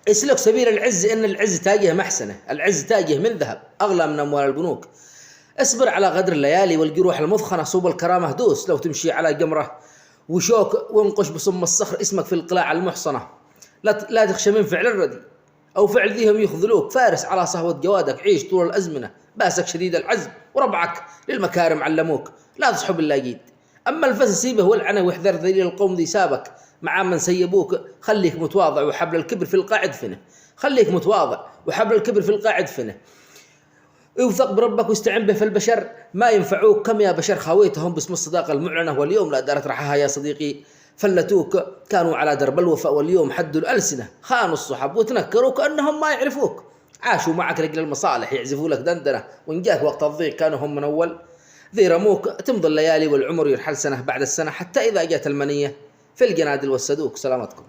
اسلك سبيل العز، إن العز تاجه محسنة، العز تاجه من ذهب أغلى من أموال البنوك. اصبر على غدر الليالي والجروح المثخنة، صوب الكرامة دوس لو تمشي على جمرة وشوك، وانقش بصم الصخر اسمك في القلاع المحصنة. لا تخشى من فعل الردي أو فعل ذيهم يخذلوك، فارس على صهوة جوادك، عيش طول الأزمنة باسك شديد العزم، وربعك للمكارم علموك، لا تصحب اللاقيد. أما الفس سيبه والعنه، واحذر ذليل القوم ذي سابك مع من سيبوك. خليك متواضع وحبل الكبر في القاع ادفنه، خليك متواضع وحبل الكبر في القاع ادفنه. اوثق بربك واستعن به، في البشر ما ينفعوك، كم يا بشر خاويتهم باسم الصداقة المعلنة، واليوم لا دارت رحاها يا صديقي. فلتوك كانوا على درب الوفاء، واليوم حدوا الألسنة، خانوا الصحب وتنكروا كأنهم ما يعرفوك. عاشوا معك لأجل المصالح، يعزفوا لك دندنة، وإن جاك وقت الضيق كانوا هم من أول. ذي رموك تمضي الليالي والعمر يرحل سنة بعد السنة، حتى إذا جاءت المنية في الجنادل والسدوك. سلامتكم.